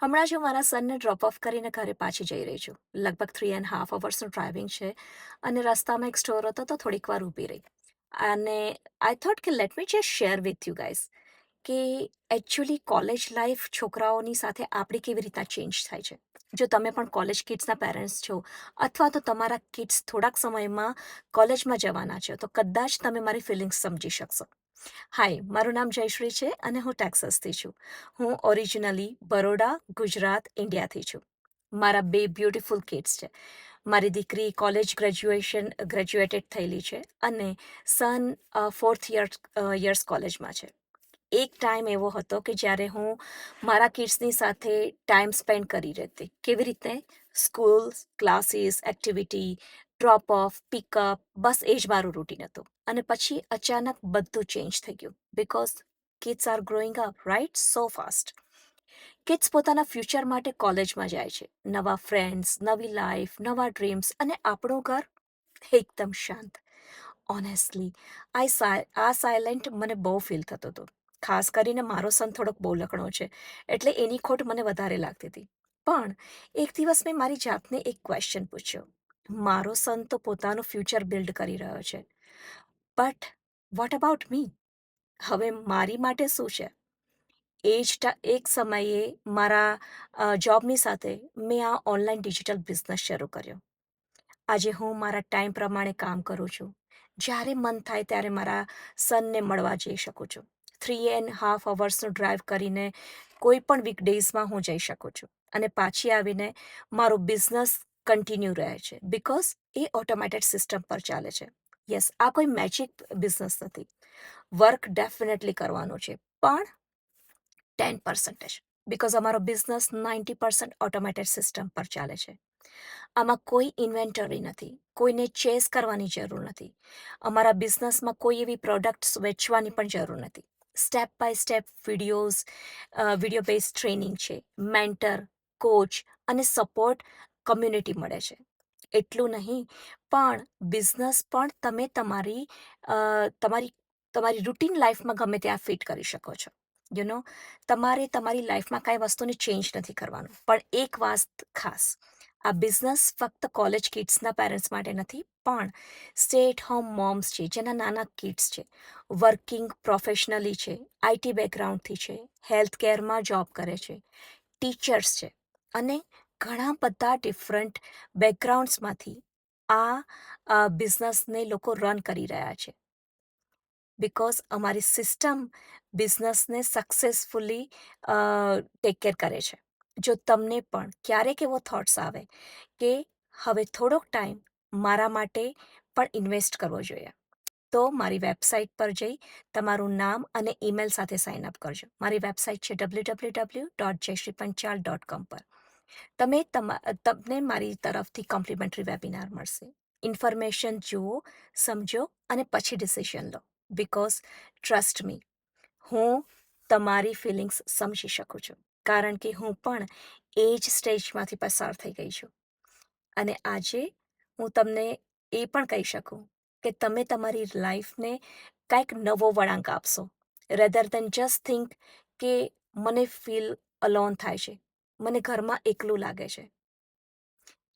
હમણાં જ હું મારા સનને ડ્રોપ ઓફ કરીને ઘરે પાછી જઈ રહી છું. લગભગ 3.5 અવર્સનું ડ્રાઇવિંગ છે અને રસ્તામાં એક સ્ટોર હતો તો થોડીક વાર ઊભી રહી. અને આઈ થોટ કે let me just share with you guys કે એકચ્યુઅલી કોલેજ લાઈફ છોકરાઓની સાથે આપણી કેવી રીતના ચેન્જ થાય છે. જો તમે પણ કોલેજ કિડ્સના પેરેન્ટ્સ છો અથવા તો તમારા કિડ્સ થોડાક સમયમાં કોલેજમાં જવાના છે તો કદાચ તમે મારી ફિલિંગ્સ સમજી શકશો. હાય, મારું નામ જયશ્રી છે અને હું ટેક્સાસથી છું. હું ઓરિજિનલી બરોડા, ગુજરાત, ઇન્ડિયાથી છું. મારા 2 બ્યુટીફુલ કિડ્સ છે. મારી દીકરી કોલેજ ગ્રેજ્યુએટેડ થયેલી છે અને સન 4th યર્સ કોલેજમાં છે. એક ટાઈમ એવો હતો કે જ્યારે હું મારા કિડ્સની સાથે ટાઈમ સ્પેન્ડ કરી રહેતી. કેવી રીતે? School, classes, activity, drop off, pickup bus એ જ મારું રૂટીન હતું. અને પછી અચાનક બધું ચેન્જ થઈ ગયું. Because kids are growing up right so fast. Kids પોતાના ફ્યુચર માટે કોલેજમાં જાય છે. નવા ફ્રેન્ડ્સ, નવી લાઈફ, નવા ડ્રીમ્સ અને આપણું ઘર એકદમ શાંત. ઓનેસ્ટલી આ સાયલેન્ટ મને બહુ ફીલ થતો હતો. ખાસ કરીને મારો સન થોડોક બોલકણો છે, એટલે એની ખોટ મને વધારે લાગતી હતી. પણ એક દિવસ મેં મારી જાતને એક ક્વેશ્ચન પૂછ્યો. મારો સન તો પોતાનું ફ્યુચર બિલ્ડ કરી રહ્યો છે. But what about me? હવે મારી માટે શું છે? એક સમયે મારા જોબની સાથે મેં આ ઓનલાઈન ડિજિટલ બિઝનેસ શરૂ કર્યો. આજે હું મારા ટાઈમ પ્રમાણે કામ કરું છું. જ્યારે મન થાય ત્યારે મારા સનને મળવા જઈ શકું છું. 3.5 અવર્સનું ડ્રાઈવ કરીને કોઈ પણ વીકડેઝમાં હું જઈ શકું છું. અને પાછી આવીને મારો બિઝનેસ કન્ટિન્યુ રહે છે. બિકોઝ એ ઓટોમેટેડ સિસ્ટમ પર ચાલે છે. યસ, આ કોઈ મેજિક બિઝનેસ નથી. વર્ક ડેફિનેટલી કરવાનું છે, પણ 10% બિકોઝ અમારો બિઝનેસ 90% ઓટોમેટેડ સિસ્ટમ પર ચાલે છે. આમાં કોઈ ઇન્વેન્ટરી નથી, કોઈને ચેસ કરવાની જરૂર નથી. અમારા બિઝનેસમાં કોઈ એવી પ્રોડક્ટ્સ વેચવાની પણ જરૂર નથી. Step by step video based training છે, મેન્ટર, કોચ અને સપોર્ટ કમ્યુનિટી મળે છે. એટલું નહીં, પણ બિઝનેસ પણ તમે અ, તમારી તમારી રૂટીન લાઈફમાં ગમે ત્યાં ફિટ કરી શકો છો. યુ નો તમારે તમારી લાઈફમાં કાંઈ વસ્તુને ચેન્જ નથી કરવાનું. પણ એક વાત ખાસ, આ બિઝનેસ ફક્ત કોલેજ કિડ્સના પેરેન્ટ્સ માટે નથી, પણ સ્ટે એટ હોમ મોમ્સ છે, જેના નાના કિડ્સ છે, વર્કિંગ પ્રોફેશનલી છે, આઈટી બેકગ્રાઉન્ડથી છે, હેલ્થ કેરમાં જોબ કરે છે, ટીચર્સ છે અને ઘણા બધા ડિફરન્ટ બેકગ્રાઉન્ડ્સમાંથી બિઝનેસને લોકો રન કરી રહ્યા છે. બિકોઝ અમારી સિસ્ટમ બિઝનેસને સક્સેસફુલી ટેક કેર કરે છે. જો તમને પણ ક્યારેક એવો થોટ્સ આવે કે હવે થોડોક ટાઈમ મારા માટે પણ ઇન્વેસ્ટ કરવો જોઈએ, તો મારી વેબસાઇટ પર જઈ તમારું નામ અને ઈમેલ સાથે સાઇન અપ કરજો. મારી વેબસાઇટ છે www.jayshripanchal.com પર. તમને મારી તરફથી કોમ્પ્લિમેન્ટરી વેબિનાર મળશે. ઇન્ફોર્મેશન જુઓ, સમજો અને પછી ડિસિઝન લો. બિકોઝ ટ્રસ્ટ મી, હું તમારી ફિલિંગ્સ સમજી શકું છું. કારણ કે હું પણ એ જ સ્ટેજમાંથી પસાર થઈ ગઈ છું. અને આજે હું તમને એ પણ કહી શકું કે તમે તમારી લાઈફને કાંઈક નવો વળાંક આપશો. રેધર દેન જસ્ટ થિંક કે મને ફીલ અલોન થાય છે, મને ઘરમાં એકલું લાગે છે.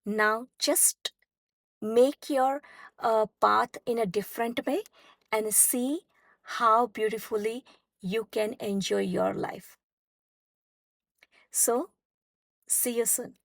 નાવ just make your path in a different way and see how beautifully you can enjoy your life. So, see you soon.